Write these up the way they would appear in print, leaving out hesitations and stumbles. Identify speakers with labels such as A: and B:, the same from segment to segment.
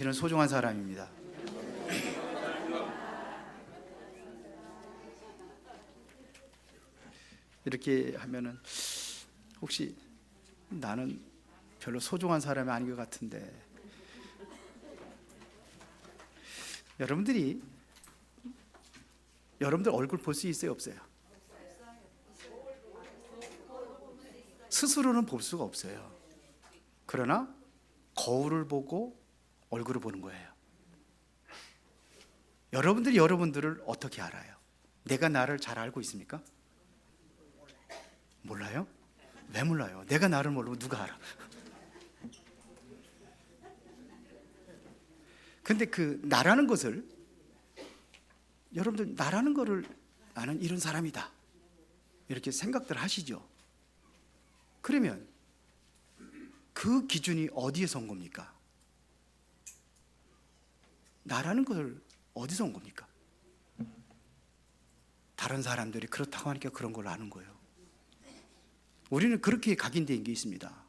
A: 이런 소중한 사람입니다. 이렇게 하면은 혹시 나는 별로 소중한 사람이 아닌 것 같은데, 여러분들 얼굴 볼 수 있어요, 없어요? 스스로는 볼 수가 없어요. 그러나 거울을 보고 얼굴을 보는 거예요. 여러분들이 여러분들을 어떻게 알아요? 내가 나를 잘 알고 있습니까? 몰라요? 왜 몰라요? 내가 나를 모르고 누가 알아? 근데 그 나라는 것을, 여러분들 나라는 것을 나는 이런 사람이다 이렇게 생각들 하시죠? 그러면 그 기준이 어디에서 온 겁니까? 나라는 것을 어디서 온 겁니까? 다른 사람들이 그렇다고 하니까 그런 걸 아는 거예요. 우리는 그렇게 각인된 게 있습니다.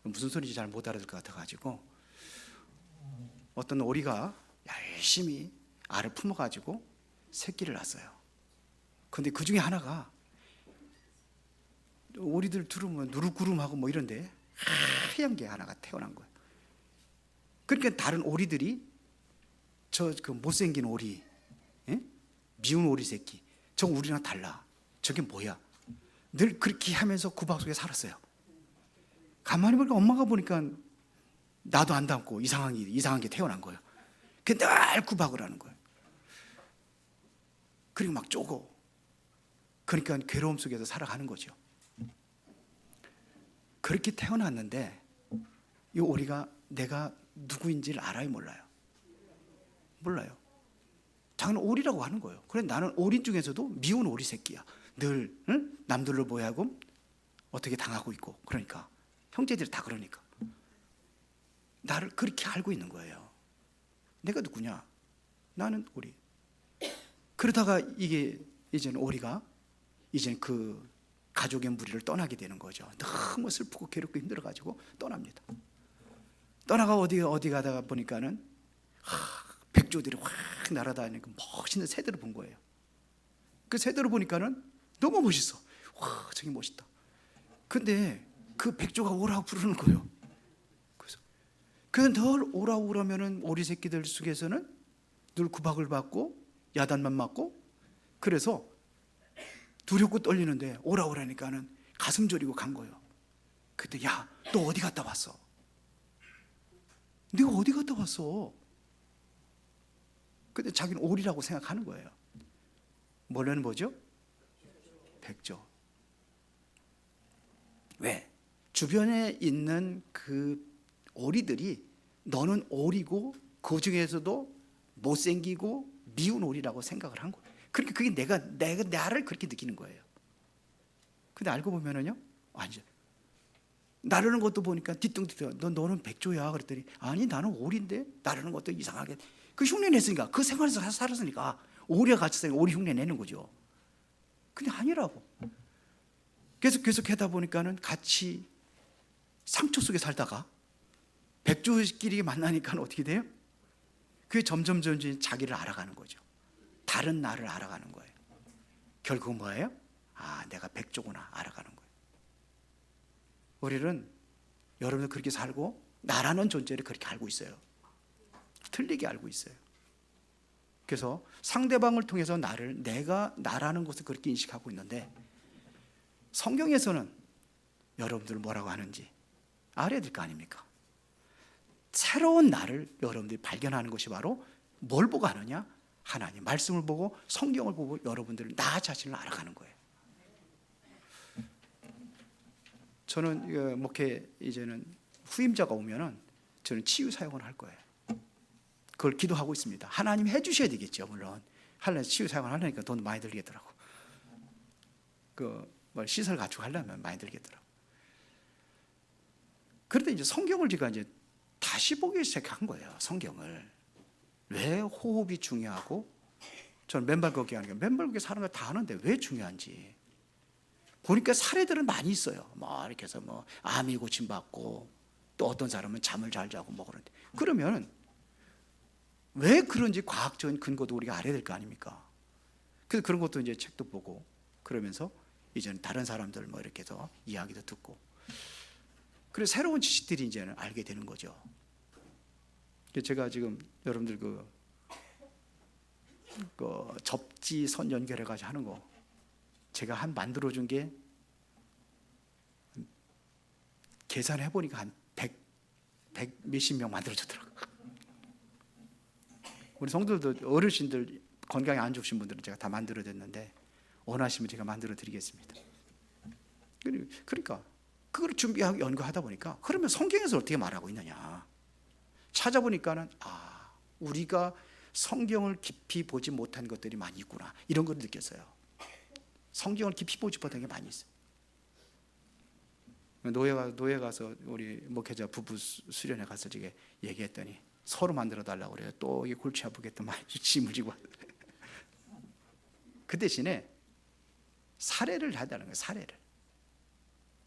A: 무슨 소리인지 잘 못 알아들 것 같아가지고, 어떤 오리가 열심히 알을 품어가지고 새끼를 낳았어요. 근데 그 중에 하나가, 오리들 들으면 누룩구름하고 뭐 이런데 하얀 게 하나가 태어난 거예요. 그러니까 다른 오리들이 저 그 못생긴 오리, 예? 미운 오리 새끼, 저 우리랑 달라, 저게 뭐야? 늘 그렇게 하면서 구박 속에 살았어요. 가만히 보니까 엄마가 보니까 나도 안 닮고 이상한 게 태어난 거예요. 그 늘 구박을 하는 거예요. 그리고 막 쪼고, 그러니까 괴로움 속에서 살아가는 거죠. 그렇게 태어났는데 이 오리가 내가 누구인지를 알아요, 몰라요? 몰라요. 자기는 오리라고 하는 거예요. 그래, 나는 오리 중에서도 미운 오리 새끼야. 늘 남들로 보여하고 어떻게 당하고 있고, 그러니까 형제들이 다 그러니까 나를 그렇게 알고 있는 거예요. 내가 누구냐? 나는 오리. 그러다가 이게 이제는 오리가 이제 그 가족의 무리를 떠나게 되는 거죠. 너무 슬프고 괴롭고 힘들어가지고 떠납니다. 떠나가 어디 가다가 보니까는 백조들이 확 날아다니는 그 멋있는 새들을 본 거예요. 그 새들을 보니까는 너무 멋있어. 와, 저기 멋있다. 근데 그 백조가 오라고 부르는 거예요. 그래서 늘 오라고 그러면은 오리 새끼들 속에서는 늘 구박을 받고 야단만 맞고, 그래서 두렵고 떨리는데 오라고 그러니까는 가슴 졸이고 간 거예요. 그때 야, 너 어디 갔다 왔어? 네가 어디 갔다 왔어? 근데 자기는 오리라고 생각하는 거예요. 원래는 뭐죠? 백조. 왜? 주변에 있는 그 오리들이 너는 오리고 그 중에서도 못생기고 미운 오리라고 생각을 한 거예요. 그러니까 그게 내가 나를 그렇게 느끼는 거예요. 근데 알고 보면은요, 아니죠. 나르는 것도 보니까 뒤뚱뒤뚱 너는 백조야 그랬더니, 아니 나는 오리인데 나르는 것도 이상하게, 그 흉내 냈으니까, 그 생활에서 살았으니까 오리와 같이 오리 흉내 내는 거죠. 근데 아니라고. 계속 하다 보니까는 같이 상처 속에 살다가 백조끼리 만나니까 어떻게 돼요? 그게 점점 자기를 알아가는 거죠. 다른 나를 알아가는 거예요. 결국은 뭐예요? 아, 내가 백조구나 알아가는 거예요. 우리는 여러분들 그렇게 살고 나라는 존재를 그렇게 알고 있어요. 틀리게 알고 있어요. 그래서 상대방을 통해서 내가 나라는 것을 그렇게 인식하고 있는데, 성경에서는 여러분들 뭐라고 하는지 알아야 될 거 아닙니까? 새로운 나를 여러분들이 발견하는 것이 바로 뭘 보고 하느냐? 하나님 말씀을 보고 성경을 보고 여러분들은 나 자신을 알아가는 거예요. 저는 목회 이제는 후임자가 오면은 저는 치유 사역을 할 거예요. 그걸 기도하고 있습니다. 하나님 해주셔야 되겠죠. 물론 하려면 치유 사역을 하려니까 돈 많이 들겠더라고. 뭐 시설 갖추고 하려면 많이 들겠더라고. 그런데 이제 성경을 제가 이제 다시 보기 시작한 거예요. 성경을. 왜 호흡이 중요하고, 저는 맨발 걷기 하는 게, 맨발 걷기 사는 거 다 아는데 왜 중요한지 보니까 사례들은 많이 있어요. 뭐 이렇게 해서 뭐 암이 고침받고, 또 어떤 사람은 잠을 잘 자고 뭐 그런데, 그러면 왜 그런지 과학적인 근거도 우리가 알아야 될 거 아닙니까? 그래서 그런 것도 이제 책도 보고 그러면서 이제는 다른 사람들 뭐 이렇게 해서 이야기도 듣고, 그래서 새로운 지식들이 이제는 알게 되는 거죠. 제가 지금 여러분들 그 접지선 연결해 가지고 하는 거 제가 한 만들어 준 게 계산해 보니까 한 100 몇십 명 만들어 줬더라고요. 우리 성도들도 어르신들 건강이 안 좋으신 분들은 제가 다 만들어 줬는데 원하시면 제가 만들어 드리겠습니다. 그러니까 그걸 준비하고 연구하다 보니까 그러면 성경에서 어떻게 말하고 있느냐 찾아보니까는 우리가 성경을 깊이 보지 못한 것들이 많이 있구나, 이런 걸 느꼈어요. 성경을 깊이 보지 못한 게 많이 있어요. 노예 가서 우리 목회자 부부 수련회 가서 저게 얘기했더니 서로 만들어 달라고 그래요. 또 이게 골치 아프겠다 막 짐을 지고. 그 대신에 사례를 하다는 거예요. 사례를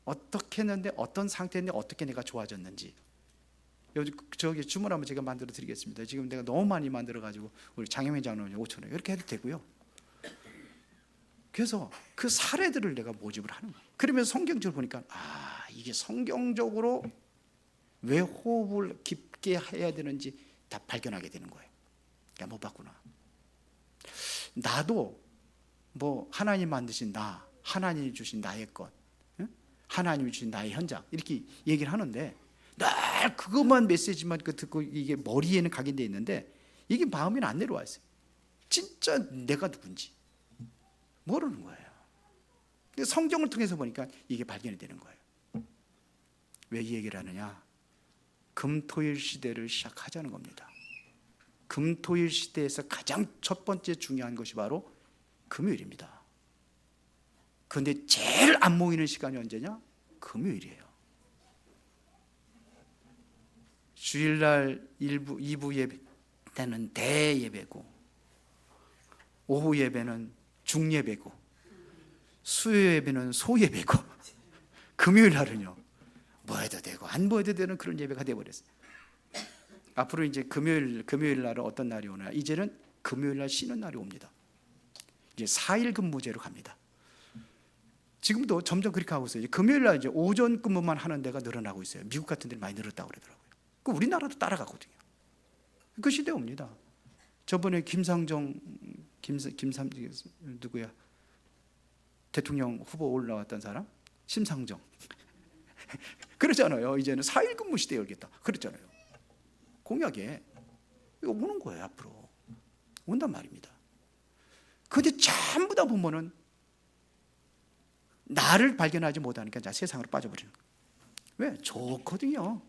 A: 어떻게 했는데 어떤 상태인데 어떻게 내가 좋아졌는지. 저기 주문하면 제가 만들어 드리겠습니다. 지금 내가 너무 많이 만들어 가지고 우리 장혜민 장로님 5,000원 이렇게 해도 되고요. 그래서 그 사례들을 내가 모집을 하는 거예요. 그러면 성경적으로 보니까 이게 성경적으로 왜 호흡을 깊게 해야 되는지 다 발견하게 되는 거예요. 야, 못 봤구나. 나도 뭐 하나님 만드신 나, 하나님이 주신 나의 것, 하나님이 주신 나의 현장 이렇게 얘기를 하는데 늘 그것만 메시지만 듣고 이게 머리에는 각인되어 있는데 이게 마음에는 안 내려와 있어요. 진짜 내가 누군지 모르는 거예요. 근데 성경을 통해서 보니까 이게 발견이 되는 거예요. 왜 이 얘기를 하느냐? 금토일 시대를 시작하자는 겁니다. 금토일 시대에서 가장 첫 번째 중요한 것이 바로 금요일입니다. 그런데 제일 안 모이는 시간이 언제냐? 금요일이에요. 주일날 1부, 2부 예배 때는 대예배고 오후 예배는 중예배고 수요 예배는 소예배고 금요일 날은요 뭐 해도 되고 안 뭐 해도 되는 그런 예배가 되어버렸어요. 앞으로 이제 금요일 날은 어떤 날이 오나? 이제는 금요일 날 쉬는 날이 옵니다. 이제 4일 근무제로 갑니다. 지금도 점점 그렇게 하고 있어요. 금요일 날 이제 오전 근무만 하는 데가 늘어나고 있어요. 미국 같은 데는 많이 늘었다고 그러더라고요. 그 우리나라도 따라가거든요. 그 시대 옵니다. 저번에 김상정 누구야? 대통령 후보 올라왔던 사람? 심상정. 그러잖아요. 이제는 4일 근무 시대에 열겠다. 그랬잖아요. 공약에 이거 오는 거예요. 앞으로 온단 말입니다. 그런데 전부 다 보면은 나를 발견하지 못하니까 이제 세상으로 빠져버리는 거예요. 왜? 좋거든요.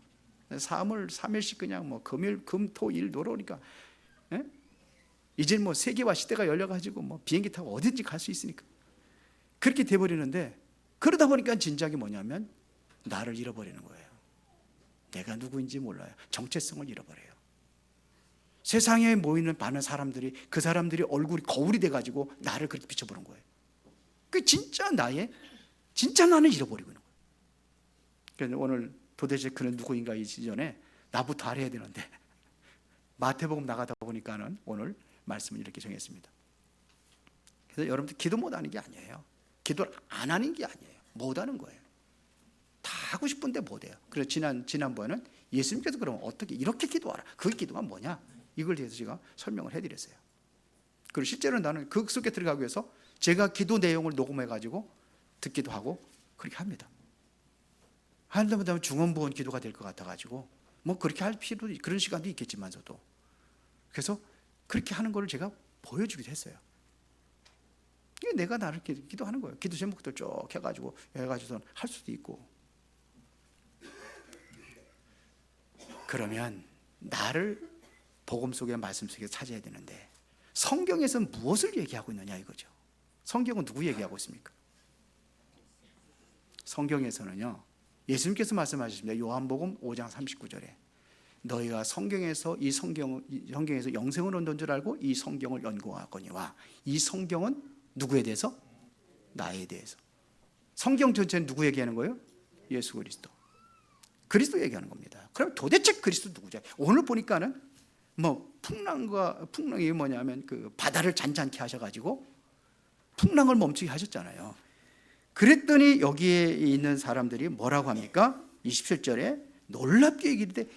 A: 3일씩 그냥 뭐 금요일, 금, 토, 일 놀아오니까 이제 뭐 세계화 시대가 열려가지고 뭐 비행기 타고 어딘지 갈 수 있으니까 그렇게 돼버리는데, 그러다 보니까 진작이 뭐냐면 나를 잃어버리는 거예요. 내가 누구인지 몰라요. 정체성을 잃어버려요. 세상에 모이는 많은 사람들이 그 사람들이 얼굴이 거울이 돼가지고 나를 그렇게 비춰보는 거예요. 그 진짜 나는 잃어버리고 있는 거예요. 그래서 오늘 도대체 그는 누구인가 이 시전에 나부터 알아야 되는데 마태복음 나가다 보니까는 오늘 말씀을 이렇게 정했습니다. 그래서 여러분들 기도 못하는 게 아니에요. 기도를 안 하는 게 아니에요. 못하는 거예요. 다 하고 싶은데 못해요. 그래서 지난번에는 예수님께서 그러면 어떻게 이렇게 기도하라. 그 기도가 뭐냐? 이걸 대해서 제가 설명을 해드렸어요. 그리고 실제로 나는 그 속에 들어가기 위해서 제가 기도 내용을 녹음해가지고 듣기도 하고 그렇게 합니다. 하려면 중언부언 기도가 될 것 같아가지고 뭐 그렇게 할 필요도 그런 시간도 있겠지만서도 그래서 그렇게 하는 걸 제가 보여주기도 했어요. 이게 내가 나를 기도하는 거예요. 기도 제목들 쭉 해가지고서 할 수도 있고. 그러면 나를 복음 속의 말씀 속에 찾아야 되는데 성경에서는 무엇을 얘기하고 있느냐 이거죠. 성경은 누구 얘기하고 있습니까? 성경에서는요 예수님께서 말씀하셨습니다. 요한복음 5장 39절에 너희가 성경에서 성경에서 영생을 얻는 줄 알고 이 성경을 연구하거니와. 이 성경은 누구에 대해서? 나에 대해서. 성경 전체는 누구 얘기하는 거예요? 예수 그리스도 얘기하는 겁니다. 그럼 도대체 그리스도 누구죠? 오늘 보니까는 뭐 풍랑이 뭐냐면 그 바다를 잔잔케 하셔가지고 풍랑을 멈추게 하셨잖아요. 그랬더니 여기에 있는 사람들이 뭐라고 합니까? 27절에 놀랍게 얘기하는데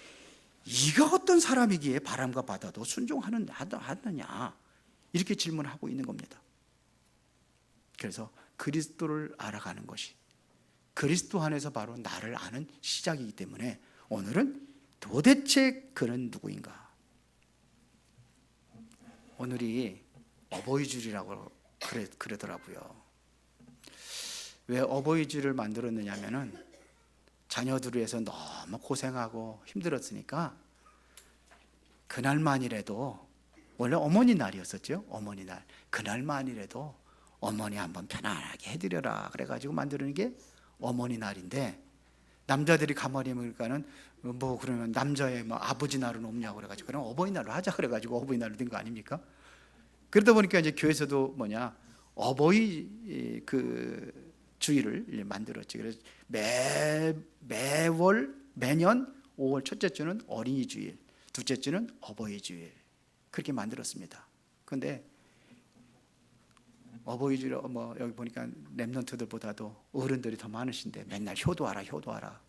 A: 이가 어떤 사람이기에 바람과 바다도 순종하느냐 이렇게 질문을 하고 있는 겁니다. 그래서 그리스도를 알아가는 것이 그리스도 안에서 바로 나를 아는 시작이기 때문에 오늘은 도대체 그는 누구인가? 오늘이 어버이 주일이라고 그러더라고요. 왜 어버이 주일을 만들었느냐 하면은 자녀들을 위해서 너무 고생하고 힘들었으니까 그날만이라도, 원래 어머니 날이었었죠. 어머니 날. 그날만이라도 어머니 한번 편안하게 해드려라 그래가지고 만드는 게 어머니 날인데, 남자들이 가만히 보니까는 뭐 그러면 남자의 뭐 아버지 날은 없냐고 그래가지고 그럼 어버이날로 하자 그래가지고 어버이날로 된 거 아닙니까? 그러다 보니까 이제 교회에서도 어버이 그 주일을 만들었지. 그래서 매년 5월 첫째 주는 어린이 주일, 둘째 주는 어버이 주일 그렇게 만들었습니다. 그런데 어버이 주일 여기 보니까 렘넌트들보다도 어른들이 더 많으신데 맨날 효도하라.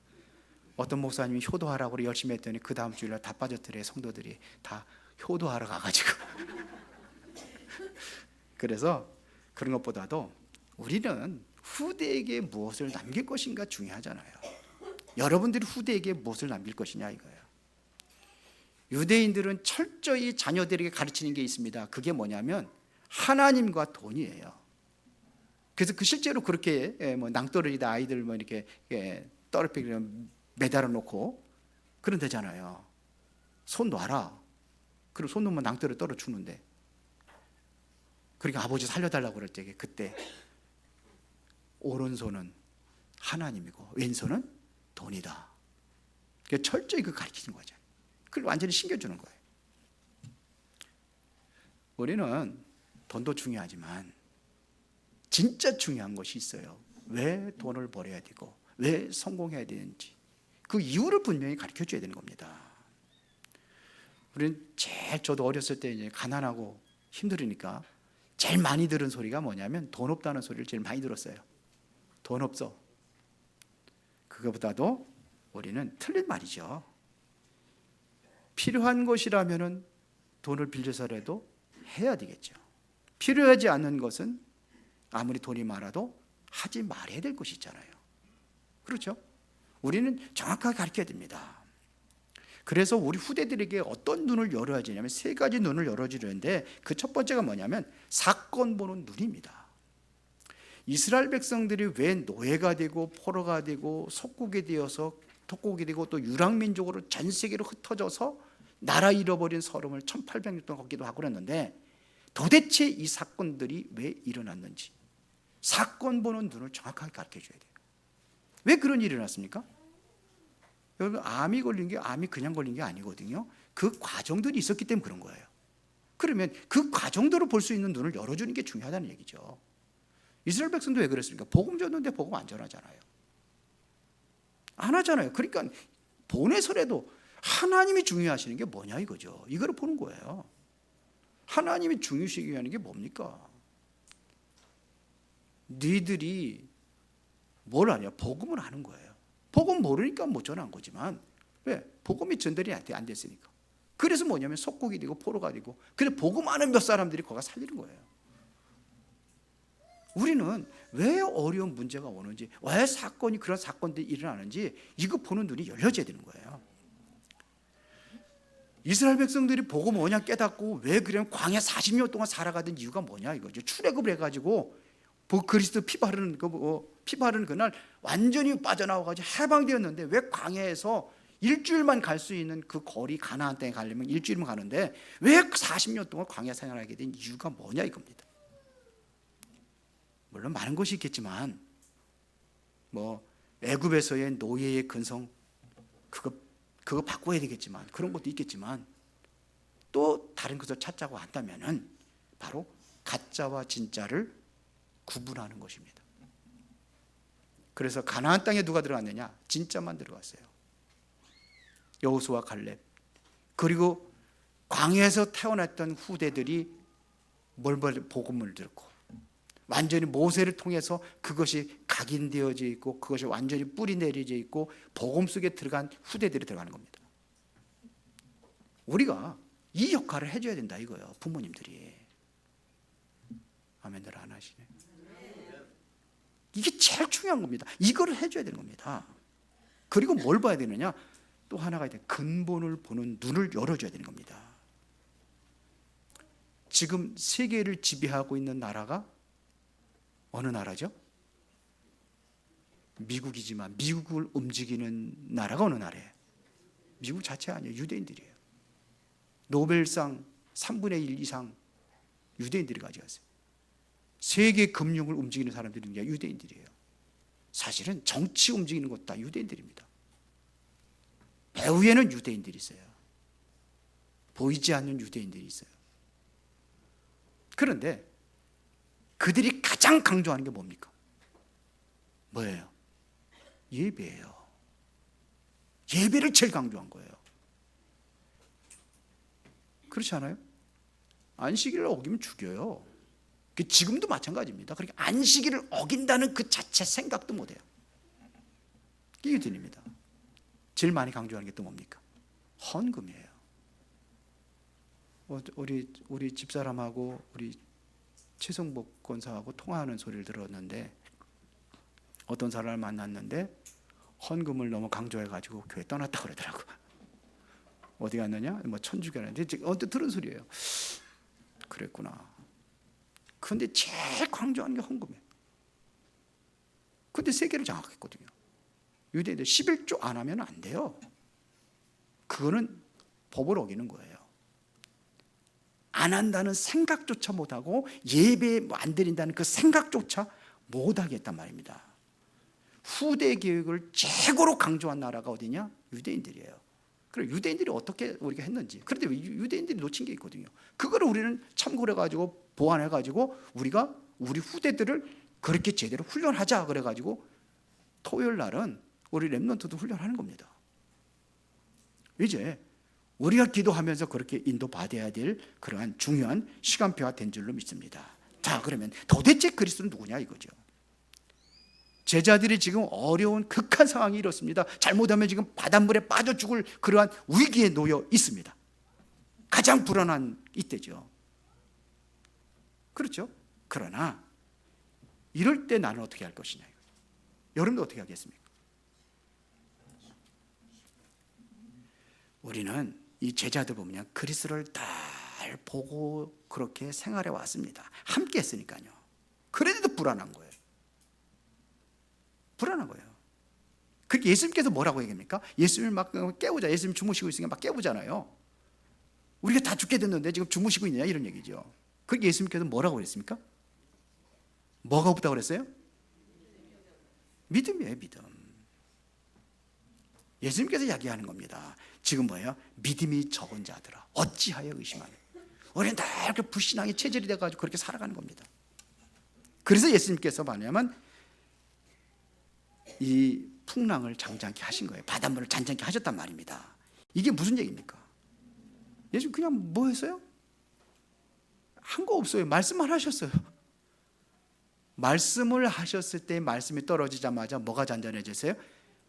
A: 어떤 목사님이 효도하라고 열심히 했더니 그 다음 주일날 다 빠졌더래. 성도들이 다 효도하러 가가지고 그래서 그런 것보다도 우리는 후대에게 무엇을 남길 것인가 중요하잖아요. 여러분들이 후대에게 무엇을 남길 것이냐 이거예요. 유대인들은 철저히 자녀들에게 가르치는 게 있습니다. 그게 뭐냐면 하나님과 돈이에요. 그래서 실제로 그렇게 낭떠러지다 아이들 이렇게 떨어뜨리고 매달아 놓고 그런 데잖아요. 손 놔라. 그리고 손 놓으면 낭떠러지 떨어 죽는데. 그러니까 아버지 살려달라고 그럴 때 그때 오른손은 하나님이고 왼손은 돈이다. 철저히 그 가르치는 거죠. 그걸 완전히 신겨주는 거예요. 우리는 돈도 중요하지만 진짜 중요한 것이 있어요. 왜 돈을 벌어야 되고 왜 성공해야 되는지 그 이유를 분명히 가르쳐 줘야 되는 겁니다. 우리는 저도 어렸을 때 이제 가난하고 힘들으니까 제일 많이 들은 소리가 뭐냐면 돈 없다는 소리를 제일 많이 들었어요. 돈 없어. 그거보다도 우리는 틀린 말이죠. 필요한 것이라면은 돈을 빌려서라도 해야 되겠죠. 필요하지 않는 것은 아무리 돈이 많아도 하지 말아야 될 것이 있잖아요. 그렇죠? 우리는 정확하게 가르쳐야 됩니다. 그래서 우리 후대들에게 어떤 눈을 열어야 되냐면 세 가지 눈을 열어주려는데 그 첫 번째가 뭐냐면 사건 보는 눈입니다. 이스라엘 백성들이 왜 노예가 되고 포로가 되고 속국이 되어서 독국이 되고 또 유랑민족으로 전 세계로 흩어져서 나라 잃어버린 서름을 1800년 동안 걷기도 하고 그랬는데 도대체 이 사건들이 왜 일어났는지 사건 보는 눈을 정확하게 가르쳐줘야 돼요. 왜 그런 일이 일어났습니까? 여러분 암이 걸린 게 암이 그냥 걸린 게 아니거든요. 그 과정들이 있었기 때문에 그런 거예요. 그러면 그 과정대로 볼 수 있는 눈을 열어주는 게 중요하다는 얘기죠. 이스라엘 백성도 왜 그랬습니까? 복음 줬는데 복음 안 전하잖아요. 안 하잖아요. 그러니까 보내서라도 하나님이 중요하시는 게 뭐냐 이거죠. 이거를 보는 거예요. 하나님이 중요시하게 하는 게 뭡니까? 너희들이 뭘 아냐? 복음을 아는 거예요. 복음 모르니까 못 전한 거지만 왜? 복음이 전달이 안 됐으니까. 그래서 뭐냐면 속국이 되고 포로가 되고 그래서 복음 아는 몇 사람들이 거기가 살리는 거예요. 우리는 왜 어려운 문제가 오는지 왜 그런 사건들이 일어나는지 이거 보는 눈이 열려져야 되는 거예요. 이스라엘 백성들이 복음 뭐냐 깨닫고 왜 그러면 광야 40년 동안 살아가던 이유가 뭐냐 이거죠. 출애굽을 해가지고 그리스도 피 바르는 그날 완전히 빠져나와가지고 해방되었는데 왜 광야에서 일주일만 갈 수 있는 그 거리 가나안 땅에 가려면 일주일만 가는데 왜 40년 동안 광야 생활하게 된 이유가 뭐냐 이겁니다. 물론 많은 것이 있겠지만 애굽에서의 노예의 근성 그거 바꿔야 되겠지만 그런 것도 있겠지만 또 다른 것을 찾자고 한다면은 바로 가짜와 진짜를 구분하는 것입니다. 그래서 가나안 땅에 누가 들어갔느냐? 진짜만 들어갔어요. 여호수아 칼렙. 그리고 광야에서 태어났던 후대들이 복음을 듣고 완전히 모세를 통해서 그것이 각인되어져 있고 그것이 완전히 뿌리 내려져 있고 복음 속에 들어간 후대들이 들어가는 겁니다. 우리가 이 역할을 해줘야 된다 이거예요. 부모님들이. 아멘들 안 하시네. 이게 제일 중요한 겁니다. 이거를 해줘야 되는 겁니다. 그리고 뭘 봐야 되느냐? 또 하나가 있다. 근본을 보는 눈을 열어줘야 되는 겁니다. 지금 세계를 지배하고 있는 나라가 어느 나라죠? 미국이지만 미국을 움직이는 나라가 어느 나라예요? 미국 자체 아니에요. 유대인들이에요. 노벨상 3분의 1 이상 유대인들이 가져갔어요. 세계 금융을 움직이는 사람들이 유대인들이에요. 사실은 정치 움직이는 것도 다 유대인들입니다. 배후에는 유대인들이 있어요. 보이지 않는 유대인들이 있어요. 그런데 그들이 가장 강조하는 게 뭡니까? 뭐예요? 예배예요. 예배를 제일 강조한 거예요. 그렇지 않아요? 안식일을 어기면 죽여요. 지금도 마찬가지입니다. 그러니까 안식일을 어긴다는 그 자체 생각도 못해요. 이게 들립니다. 제일 많이 강조하는 게 또 뭡니까? 헌금이에요. 우리 집사람하고 우리 최성복 권사하고 통화하는 소리를 들었는데 어떤 사람을 만났는데 헌금을 너무 강조해가지고 교회 떠났다 그러더라고. 어디 갔느냐? 뭐 천주교 하는데 언뜻 들은 소리예요. 그랬구나. 그런데 제일 강조하는 게 헌금이에요. 근데 세계를 장악했거든요. 유대인들 11조 안 하면 안 돼요. 그거는 법을 어기는 거예요. 안 한다는 생각조차 못하고 예배 안 드린다는 그 생각조차 못하겠단 말입니다. 후대 교육을 최고로 강조한 나라가 어디냐? 유대인들이에요. 그리고 유대인들이 어떻게 우리가 했는지. 그런데 유대인들이 놓친 게 있거든요. 그거를 우리는 참고를 해가지고 보완해가지고 우리가 우리 후대들을 그렇게 제대로 훈련하자 그래가지고 토요일 날은 우리 렘넌트도 훈련하는 겁니다. 이제 우리가 기도하면서 그렇게 인도받아야 될 그러한 중요한 시간표가 된 줄로 믿습니다. 자, 그러면 도대체 그리스도는 누구냐 이거죠. 제자들이 지금 어려운 극한 상황이 이렇습니다. 잘못하면 지금 바닷물에 빠져 죽을 그러한 위기에 놓여 있습니다. 가장 불안한 이때죠. 그렇죠? 그러나 이럴 때 나는 어떻게 할 것이냐. 여러분도 어떻게 하겠습니까? 우리는 이 제자들 보면 그리스도를 잘 보고 그렇게 생활해 왔습니다. 함께 했으니까요. 그래도 불안한 거예요. 불안한 거예요. 그렇게 예수님께서 뭐라고 얘기합니까? 예수님을 막 깨우자. 예수님 주무시고 있으니까 막 깨우잖아요. 우리가 다 죽게 됐는데 지금 주무시고 있느냐 이런 얘기죠. 그렇게 예수님께서 뭐라고 그랬습니까? 뭐가 없다고 그랬어요? 믿음이에요, 믿음. 예수님께서 이야기하는 겁니다. 지금 뭐예요? 믿음이 적은 자들아 어찌하여 의심하냐. 우리는 다 이렇게 불신앙의 체질이 돼가지고 그렇게 살아가는 겁니다. 그래서 예수님께서 뭐냐면 이 풍랑을 잠잠케 하신 거예요. 바닷물을 잔잔케 하셨단 말입니다. 이게 무슨 얘기입니까? 예수님 그냥 뭐 했어요? 한 거 없어요. 말씀만 하셨어요. 말씀을 하셨을 때 말씀이 떨어지자마자 뭐가 잔잔해졌어요?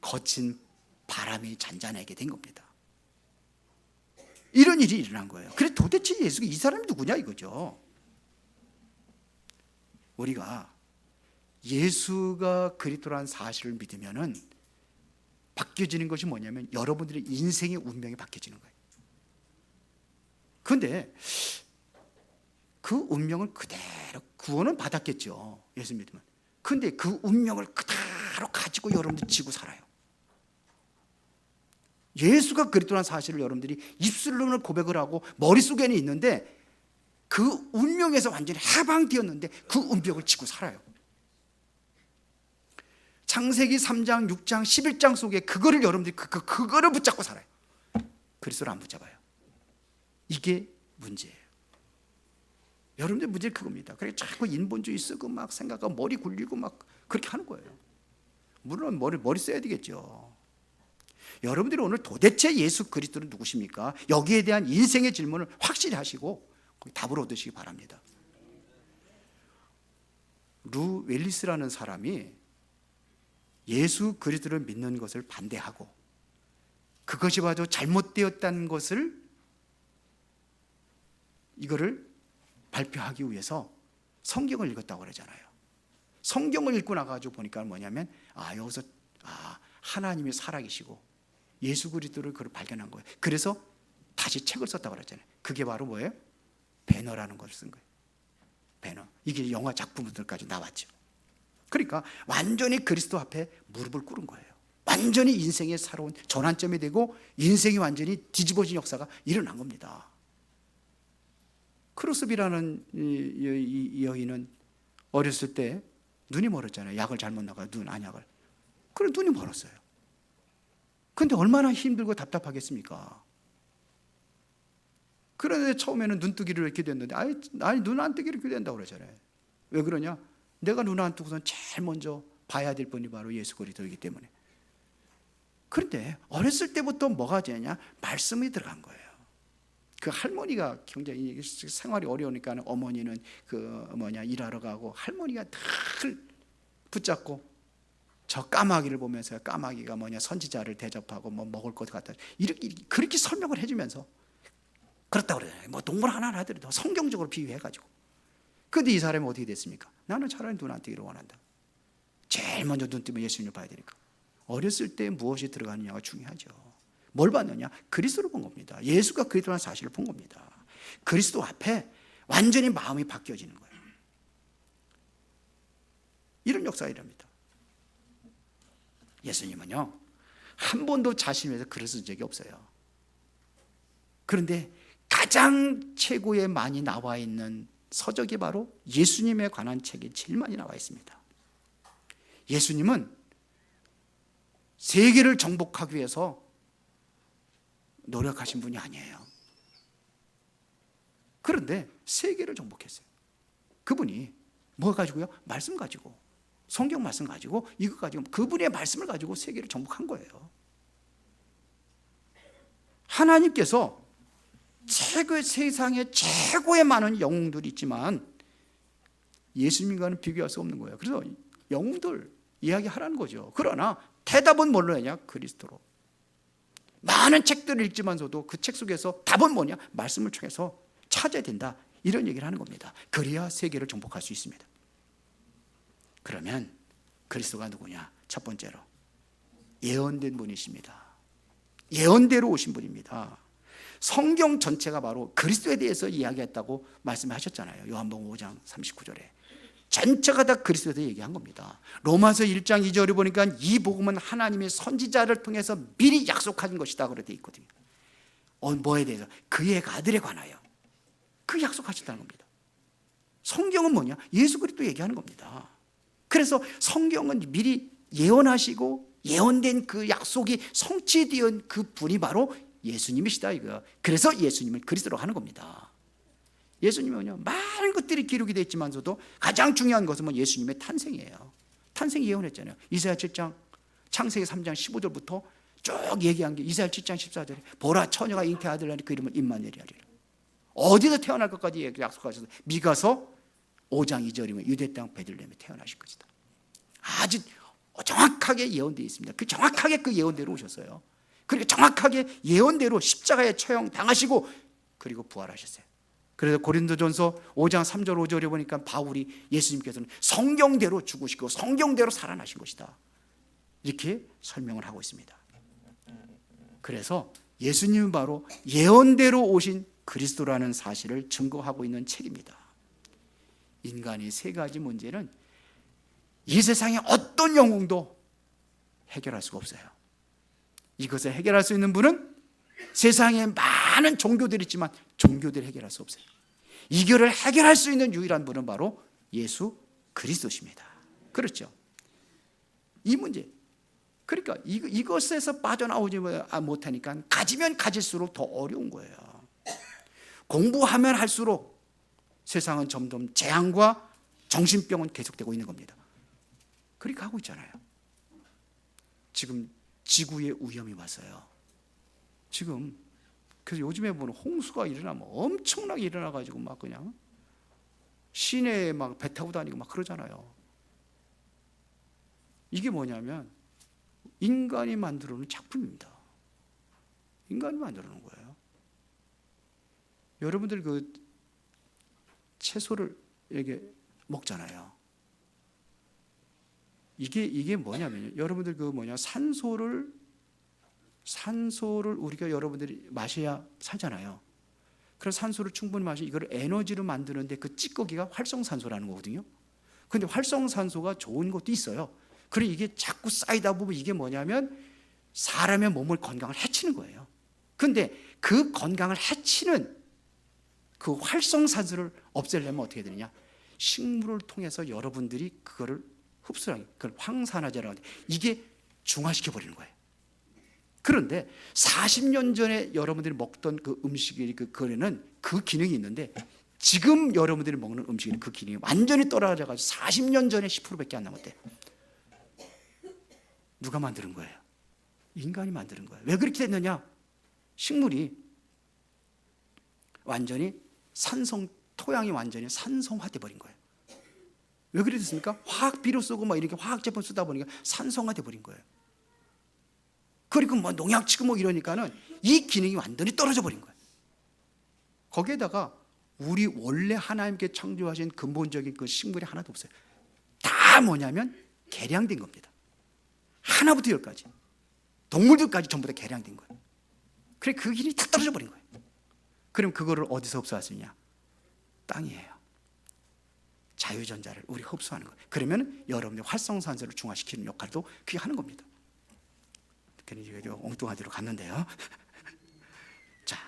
A: 거친 바람이 잔잔하게 된 겁니다. 이런 일이 일어난 거예요. 그래 도대체 예수가 이 사람이 누구냐 이거죠. 우리가 예수가 그리스도라는 사실을 믿으면은 바뀌어지는 것이 뭐냐면 여러분들의 인생의 운명이 바뀌어지는 거예요. 그런데 그 운명을 그대로 구원은 받았겠죠. 예수 믿으면. 그런데 그 운명을 그대로 가지고 여러분들이 지고 살아요. 예수가 그리스도라는 사실을 여러분들이 입술로는 고백을 하고 머릿속에는 있는데 그 운명에서 완전히 해방되었는데 그 운명을 지고 살아요. 창세기 3장, 6장, 11장 속에 그거를 여러분들이 그거를 붙잡고 살아요. 그리스도를 안 붙잡아요. 이게 문제예요. 여러분들 문제는 그겁니다. 그래 자꾸 인본주의 쓰고 막 생각하고 머리 굴리고 막 그렇게 하는 거예요. 물론 머리 써야 되겠죠. 여러분들이 오늘 도대체 예수 그리스도는 누구십니까? 여기에 대한 인생의 질문을 확실히 하시고 답을 얻으시기 바랍니다. 루 웰리스라는 사람이 예수 그리스도를 믿는 것을 반대하고 그것이 바로 잘못되었다는 것을 이거를 발표하기 위해서 성경을 읽었다고 그러잖아요. 성경을 읽고 나가지고 보니까 뭐냐면 여기서 하나님이 살아계시고 예수 그리스도를 그걸 발견한 거예요. 그래서 다시 책을 썼다고 그랬잖아요. 그게 바로 뭐예요? 배너라는 걸 쓴 거예요. 배너. 이게 영화 작품들까지 나왔죠. 그러니까 완전히 그리스도 앞에 무릎을 꿇은 거예요. 완전히 인생의 새로운 전환점이 되고 인생이 완전히 뒤집어진 역사가 일어난 겁니다. 크로스비라는 이 여인은 어렸을 때 눈이 멀었잖아요. 약을 잘못 나가요. 안약을. 그래 눈이 멀었어요. 근데 얼마나 힘들고 답답하겠습니까? 그런데 처음에는 눈뜨기를 이렇게 됐는데 아니 눈 안 뜨기를 이렇게 된다고 그러잖아요. 왜 그러냐? 내가 눈 안 뜨고선 제일 먼저 봐야 될 분이 바로 예수 그리스도이기 때문에. 그런데 어렸을 때부터 뭐가 되냐? 말씀이 들어간 거예요. 그 할머니가 굉장히 생활이 어려우니까 어머니는 일하러 가고 할머니가 늘 붙잡고 저 까마귀를 보면서 까마귀가 선지자를 대접하고 먹을 것 같다 이렇게 그렇게 설명을 해주면서 그렇다고 그러잖아요. 동물 하나 하더라도 성경적으로 비유해가지고. 근데 이 사람이 어떻게 됐습니까? 나는 차라리 눈 안 뜨기를 원한다. 제일 먼저 눈 뜨면 예수님을 봐야 되니까. 어렸을 때 무엇이 들어가느냐가 중요하죠. 뭘 봤느냐? 그리스도를 본 겁니다. 예수가 그리스도라는 사실을 본 겁니다. 그리스도 앞에 완전히 마음이 바뀌어지는 거예요. 이런 역사가 일어납니다. 예수님은요 한 번도 자신에 대해서 글을 쓴 적이 없어요. 그런데 가장 최고에 많이 나와 있는 서적이 바로 예수님에 관한 책이 제일 많이 나와 있습니다. 예수님은 세계를 정복하기 위해서 노력하신 분이 아니에요. 그런데 세계를 정복했어요. 그분이 뭐 가지고요? 말씀 가지고, 성경 말씀 가지고, 이거 가지고, 그분의 말씀을 가지고 세계를 정복한 거예요. 하나님께서 세상에 최고의 많은 영웅들이 있지만 예수님과는 비교할 수 없는 거예요. 그래서 영웅들 이야기하라는 거죠. 그러나 대답은 뭘로 하냐? 그리스도로. 많은 책들을 읽지만서도 그 책 속에서 답은 뭐냐? 말씀을 통해서 찾아야 된다. 이런 얘기를 하는 겁니다. 그래야 세계를 정복할 수 있습니다. 그러면 그리스도가 누구냐? 첫 번째로 예언된 분이십니다. 예언대로 오신 분입니다. 성경 전체가 바로 그리스도에 대해서 이야기했다고 말씀하셨잖아요. 요한복음 5장 39절에 전체가 다 그리스도에 대해 얘기한 겁니다. 로마서 1장 2절에 보니까 이 복음은 하나님의 선지자를 통해서 미리 약속하신 것이다 그렇게 되어 있거든요. 뭐에 대해서? 그의 아들에 관하여 그 약속하셨다는 겁니다. 성경은 뭐냐? 예수 그리스도 얘기하는 겁니다. 그래서 성경은 미리 예언하시고 예언된 그 약속이 성취되은 그 분이 바로 예수님이시다 이거. 그래서 예수님을 그리스도로 하는 겁니다. 예수님은요 많은 것들이 기록이 되어 있지만서도 가장 중요한 것은 예수님의 탄생이에요. 탄생 예언했잖아요. 이사야 7장 창세기 3장 15절부터 쭉 얘기한 게 이사야 7장 14절에 보라 처녀가 잉태한 아들 낳으리 그 이름은 임마누엘이라. 어디서 태어날 것까지 약속하셔서 미가서 5장 2절이면 유대 땅 베들레헴에 태어나실 것이다. 아주 정확하게 예언되어 있습니다. 그 정확하게 그 예언대로 오셨어요. 그리고 정확하게 예언대로 십자가에 처형 당하시고 그리고 부활하셨어요. 그래서 고린도전서 5장 3절 5절에 보니까 바울이 예수님께서는 성경대로 죽으시고 성경대로 살아나신 것이다 이렇게 설명을 하고 있습니다. 그래서 예수님은 바로 예언대로 오신 그리스도라는 사실을 증거하고 있는 책입니다. 인간의 세 가지 문제는 이 세상에 어떤 영웅도 해결할 수가 없어요. 이것을 해결할 수 있는 분은 세상에 많은 종교들이 있지만 종교들이 해결할 수 없어요. 이거를 해결할 수 있는 유일한 분은 바로 예수 그리스도십니다. 그렇죠? 이 문제. 그러니까 이것에서 빠져나오지 못하니까 가지면 가질수록 더 어려운 거예요. 공부하면 할수록 세상은 점점 재앙과 정신병은 계속되고 있는 겁니다. 그렇게 하고 있잖아요. 지금 지구에 위험이 왔어요. 지금 그래서 요즘에 보면 홍수가 일어나면 엄청나게 일어나가지고 막 그냥 시내에 막 배 타고 다니고 막 그러잖아요. 이게 뭐냐면 인간이 만들어 놓은 작품입니다. 인간이 만들어 놓은 거예요. 여러분들 그 채소를 이렇게 먹잖아요. 이게 뭐냐면요. 여러분들 그 산소를 우리가 여러분들이 마셔야 살잖아요. 그래서 산소를 충분히 마시 이걸 에너지로 만드는데 그 찌꺼기가 활성산소라는 거거든요. 근데 활성산소가 좋은 것도 있어요. 그리고 이게 자꾸 쌓이다 보면 이게 뭐냐면 사람의 몸을 건강을 해치는 거예요. 근데 그 건강을 해치는 그 활성산소를 없애려면 어떻게 되느냐? 식물을 통해서 여러분들이 그거를 흡수하는, 그걸 황산화제라고 하는데 이게 중화시켜 버리는 거예요. 그런데 40년 전에 여러분들이 먹던 그 음식이 그거에는 그 기능이 있는데 지금 여러분들이 먹는 음식에는 그 기능이 완전히 떨어져가지고 40년 전에 10%밖에 안 남았대요. 누가 만드는 거예요? 인간이 만드는 거예요. 왜 그렇게 됐느냐? 식물이 완전히 토양이 완전히 산성화돼 버린 거예요. 왜 그래 됐습니까? 화학 비료 쓰고 막 이렇게 화학 제품 쓰다 보니까 산성화돼 버린 거예요. 그리고 뭐 농약 치고 뭐 이러니까는 이 기능이 완전히 떨어져 버린 거예요. 거기에다가 우리 원래 하나님께 창조하신 근본적인 그 식물이 하나도 없어요. 다 뭐냐면 개량된 겁니다. 하나부터 열까지 동물들까지 전부 다 개량된 거예요. 그래 그 기능이 다 떨어져 버린 거예요. 그럼 그거를 어디서 흡수하느냐? 땅이에요. 자유전자를 우리 흡수하는 거예요. 그러면 여러분의 활성산소를 중화시키는 역할도 그게 하는 겁니다. 괜히 엉뚱한 데로 갔는데요. 자,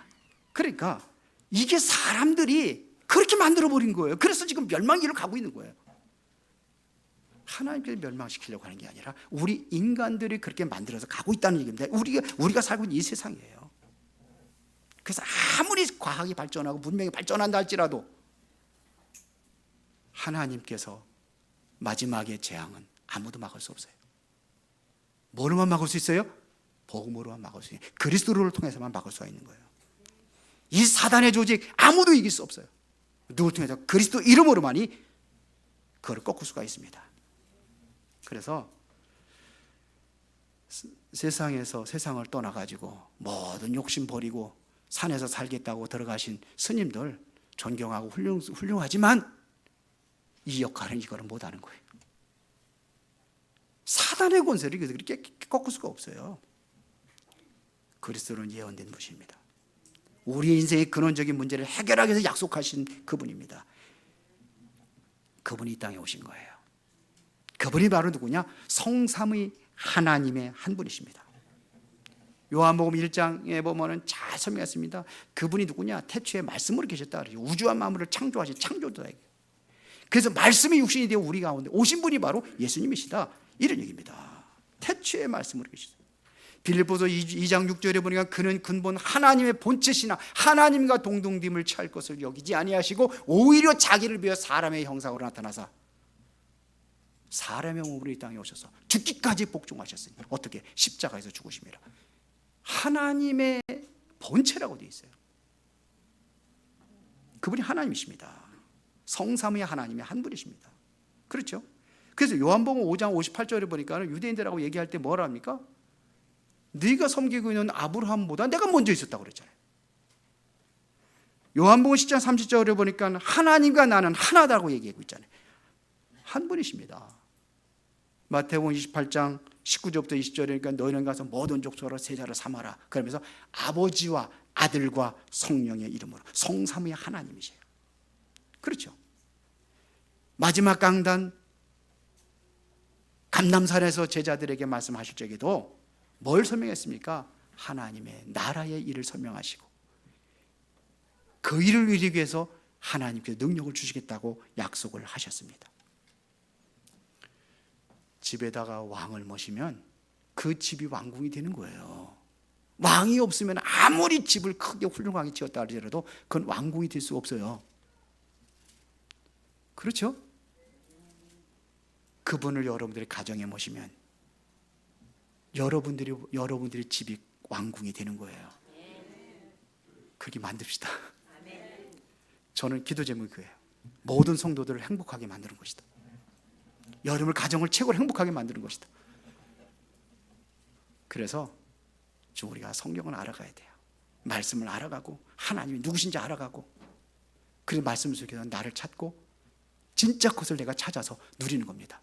A: 그러니까 이게 사람들이 그렇게 만들어버린 거예요. 그래서 지금 멸망기로 가고 있는 거예요. 하나님께서 멸망시키려고 하는 게 아니라 우리 인간들이 그렇게 만들어서 가고 있다는 얘기입니다. 우리가 살고 있는 이 세상이에요. 그래서 아무리 과학이 발전하고 문명이 발전한다 할지라도 하나님께서 마지막의 재앙은 아무도 막을 수 없어요. 뭐로만 막을 수 있어요? 복음으로만 막을 수 있어요. 그리스도를 통해서만 막을 수가 있는 거예요. 이 사단의 조직 아무도 이길 수 없어요. 누구를 통해서? 그리스도 이름으로만이 그걸 꺾을 수가 있습니다. 그래서 세상에서 세상을 떠나가지고 모든 욕심 버리고 산에서 살겠다고 들어가신 스님들 존경하고 훌륭하지만 이 역할은 이거를 못하는 거예요. 사단의 권세를 그렇게 꺾을 수가 없어요. 그리스도는 예언된 분입니다. 우리 인생의 근원적인 문제를 해결하기 위해서 약속하신 그분입니다. 그분이 이 땅에 오신 거예요. 그분이 바로 누구냐? 성삼위 하나님의 한 분이십니다. 요한복음 1장에 보면은 잘 설명했습니다. 그분이 누구냐? 태초에 말씀으로 계셨다. 우주와 만물을 창조하신 창조자예요. 그래서 말씀이 육신이 되어 우리 가운데 오신 분이 바로 예수님이시다. 이런 얘기입니다. 태초에 말씀으로 계시다. 빌립보서 2장 6절에 보니까 그는 근본 하나님의 본체시나 하나님과 동등됨을 취할 것을 여기지 아니하시고 오히려 자기를 위해 사람의 형상으로 나타나사 사람의 몸으로 이 땅에 오셔서 죽기까지 복종하셨으니 어떻게? 십자가에서 죽으심이라. 하나님의 본체라고 되어 있어요. 그분이 하나님이십니다. 성삼위 하나님의 한 분이십니다. 그렇죠? 그래서 요한복음 5장 58절에 보니까 유대인들하고 얘기할 때 뭐라 합니까? 네가 섬기고 있는 아브라함보다 내가 먼저 있었다고 그랬잖아요. 요한복음 10장 30절에 보니까 하나님과 나는 하나다고 얘기하고 있잖아요. 한 분이십니다. 마태복음 28장 19절부터 20절에 그러니까 너희는 가서 모든 족속으로 세자를 삼아라. 그러면서 아버지와 아들과 성령의 이름으로 성삼위의 하나님이세요. 그렇죠? 마지막 강단 감람산에서 제자들에게 말씀하실 적에도 뭘 설명했습니까? 하나님의 나라의 일을 설명하시고 그 일을 이루기 위해서 하나님께서 능력을 주시겠다고 약속을 하셨습니다. 집에다가 왕을 모시면 그 집이 왕궁이 되는 거예요. 왕이 없으면 아무리 집을 크게 훌륭하게 지었다 할지라도 그건 왕궁이 될 수 없어요. 그렇죠? 그분을 여러분들이 가정에 모시면 여러분들의 집이 왕궁이 되는 거예요. 그렇게 만듭시다. 저는 기도 제목이 그예요. 모든 성도들을 행복하게 만드는 것이다. 여러분의 가정을 최고로 행복하게 만드는 것이다. 그래서 우리가 성경을 알아가야 돼요. 말씀을 알아가고 하나님이 누구신지 알아가고, 그 말씀 속에서 나를 찾고 진짜 것을 내가 찾아서 누리는 겁니다.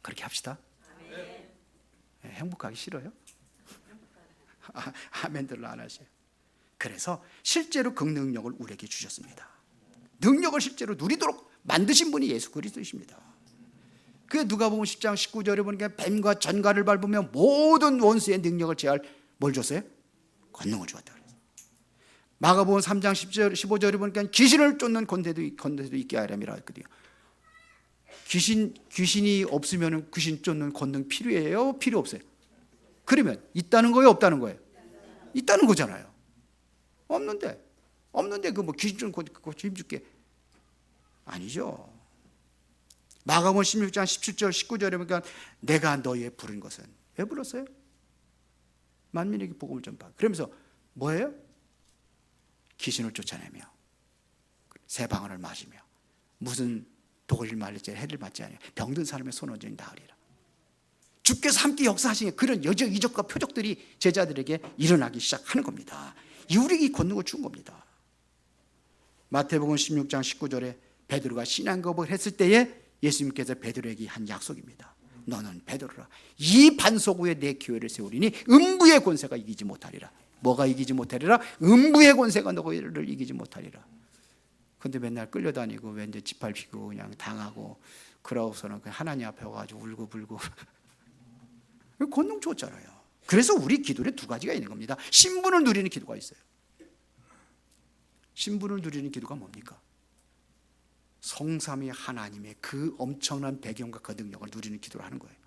A: 그렇게 합시다. 행복하기 싫어요? 아멘들로 안 하세요. 그래서 실제로 그 능력을 우리에게 주셨습니다. 능력을 실제로 누리도록 만드신 분이 예수 그리스도이십니다. 그 누가복음 10장 19절에 보니까 뱀과 전갈을 밟으며 모든 원수의 능력을 제할 뭘 줬어요? 권능을 주었다. 마가복음 3장 10절 15절에 보니까 귀신을 쫓는 권세도 있게 하렴이라 했거든요. 귀신이 없으면 귀신 쫓는 권능 필요해요? 필요 없어요? 그러면 있다는 거예요? 없다는 거예요? 있다는 거잖아요. 없는데 그 뭐 귀신 쫓는 그거 힘줄게 아니죠. 마가복음 16장 17절 19절에 보니까 내가 너희의 부른 것은, 왜 불렀어요? 만민에게 복음을 전파. 그러면서 뭐예요? 귀신을 쫓아내며 새 방언을 마시며 무슨 독을 말릴지 해를 맞지 않으며 병든 사람의 손 온전히 나으리라. 주께서 함께 역사하신 그런 이적과 표적들이 제자들에게 일어나기 시작하는 겁니다. 우리에게 이 권능을 준 겁니다. 마태복음 16장 19절에 베드로가 신앙고백을 했을 때에 예수님께서 베드로에게 한 약속입니다. 너는 베드로라, 이 반석 위에 내 교회를 세우리니 음부의 권세가 이기지 못하리라. 뭐가 이기지 못하리라? 음부의 권세가 너희를 이기지 못하리라. 근데 맨날 끌려다니고 왠지 짓밟히고 그냥 당하고, 그러고서는 하나님 앞에 와가지고 울고 불고 권능 줬잖아요. 그래서 우리 기도에 두 가지가 있는 겁니다. 신분을 누리는 기도가 있어요. 신분을 누리는 기도가 뭡니까? 성삼위 하나님의 그 엄청난 배경과 그 능력을 누리는 기도를 하는 거예요.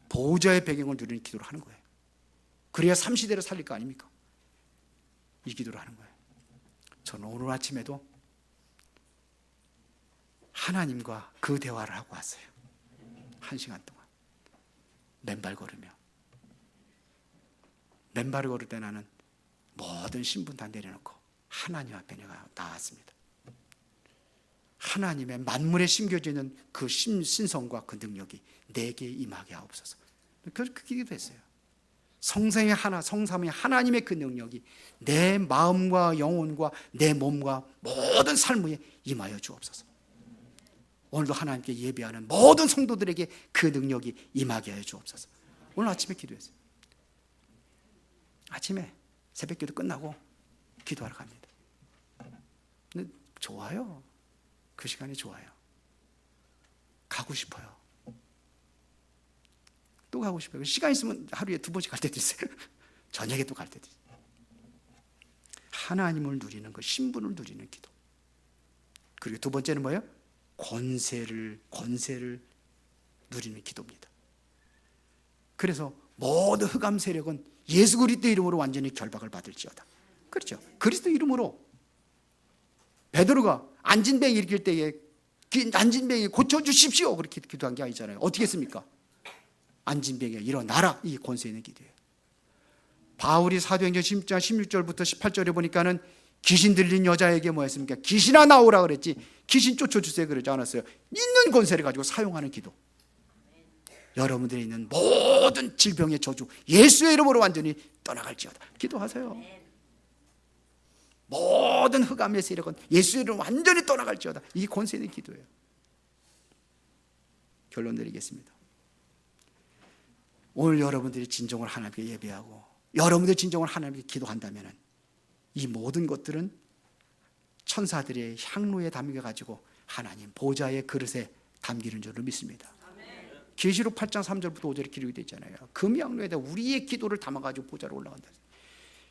A: 보호자의 배경을 누리는 기도를 하는 거예요. 그래야 삼시대를 살릴 거 아닙니까? 이 기도를 하는 거예요. 저는 오늘 아침에도 하나님과 그 대화를 하고 왔어요. 1시간 동안 맨발 걸으며. 맨발을 걸을 때 나는 모든 신분 다 내려놓고 하나님 앞에 내가 나왔습니다. 하나님의 만물에 심겨져 있는 그 신성과 그 능력이 내게 임하게 하옵소서. 그렇게 기도했어요. 성삼위 하나님의 그 능력이 내 마음과 영혼과 내 몸과 모든 삶에 임하여 주옵소서. 오늘도 하나님께 예배하는 모든 성도들에게 그 능력이 임하게 하여 주옵소서. 오늘 아침에 기도했어요. 아침에 새벽기도 끝나고 기도하러 갑니다. 근데 좋아요. 그 시간이 좋아요. 가고 싶어요. 또 가고 싶어요. 시간 있으면 하루에 2번씩 갈 때도 있어요. 저녁에 또 갈 때도 있어요. 하나님을 누리는 것, 신분을 누리는 기도. 그리고 두 번째는 뭐예요? 권세를 누리는 기도입니다. 그래서 모든 흑암 세력은 예수 그리스도 이름으로 완전히 결박을 받을지어다. 그렇죠. 그리스도 이름으로 베드로가 안진뱅이 일으킬 때에 안진뱅이 고쳐주십시오 그렇게 기도한 게 아니잖아요. 어떻게 했습니까? 안진뱅이가 일어나라, 이 권세 있는 기도예요. 바울이 사도행전 10장 16절부터 18절에 보니까는 귀신 들린 여자에게 뭐 했습니까? 귀신아 나오라 그랬지, 귀신 쫓아주세요 그러지 않았어요. 있는 권세를 가지고 사용하는 기도. 여러분들이 있는 모든 질병의 저주 예수의 이름으로 완전히 떠나갈지어다. 기도하세요. 모든 흑암의 세력은 예수의 이름으로 완전히 떠나갈지어다. 이 권세 있는 기도예요. 결론 내리겠습니다. 오늘 여러분들이 진정으로 하나님께 예배하고 여러분들이 진정으로 하나님께 기도한다면 이 모든 것들은 천사들의 향로에 담겨가지고 하나님 보좌의 그릇에 담기는 줄로 믿습니다. 계시록 8장 3절부터 5절에 기록이 되어 있잖아요. 금양로에다 우리의 기도를 담아가지고 보좌로 올라간다.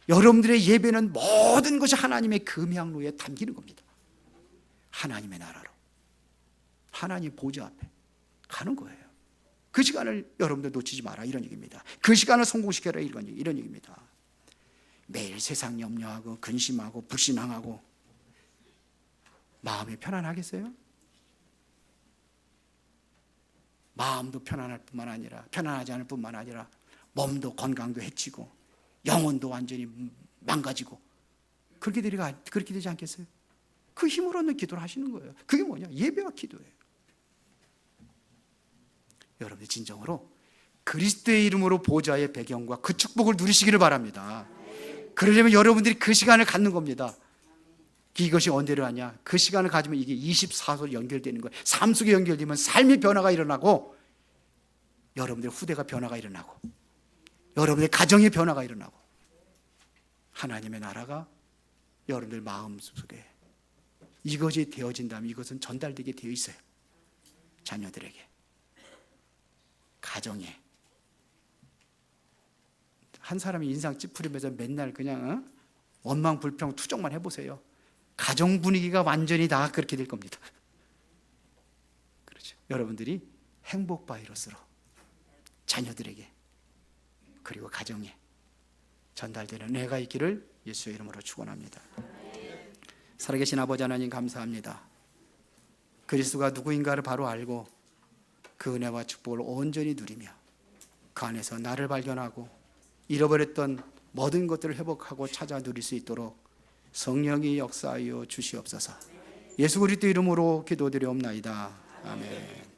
A: 여러분들의 예배는 모든 것이 하나님의 금양로에 담기는 겁니다. 하나님의 나라로 하나님 보좌 앞에 가는 거예요. 그 시간을 여러분들 놓치지 마라, 이런 얘기입니다. 그 시간을 성공시켜라, 이런 얘기입니다. 매일 세상 염려하고 근심하고 불신앙하고 마음이 편안하겠어요? 마음도 편안하지 않을 뿐만 아니라 몸도 건강도 해치고 영혼도 완전히 망가지고 그렇게 되지 않겠어요? 그 힘을 얻는 기도를 하시는 거예요. 그게 뭐냐? 예배와 기도예요. 여러분들 진정으로 그리스도의 이름으로 보좌의 배경과 그 축복을 누리시기를 바랍니다. 그러려면 여러분들이 그 시간을 갖는 겁니다. 이것이 언제로 하냐? 그 시간을 가지면 이게 24소 연결되는 거예요. 삶 속에 연결되면 삶의 변화가 일어나고 여러분들의 후대가 변화가 일어나고 여러분들의 가정의 변화가 일어나고 하나님의 나라가 여러분들 마음 속에 이것이 되어진다면 이것은 전달되게 되어 있어요. 자녀들에게, 가정에. 한 사람이 인상 찌푸리면서 맨날 그냥 원망불평 투정만 해보세요. 가정 분위기가 완전히 다 그렇게 될 겁니다. 그렇죠. 여러분들이 행복 바이러스로 자녀들에게 그리고 가정에 전달되는 은혜가 있기를 예수의 이름으로 축원합니다. 살아계신 아버지 하나님 감사합니다. 그리스도가 누구인가를 바로 알고 그 은혜와 축복을 온전히 누리며 그 안에서 나를 발견하고 잃어버렸던 모든 것들을 회복하고 찾아 누릴 수 있도록 성령이 역사하여 주시옵소서. 예수 그리스도 이름으로 기도드리옵나이다. 아멘.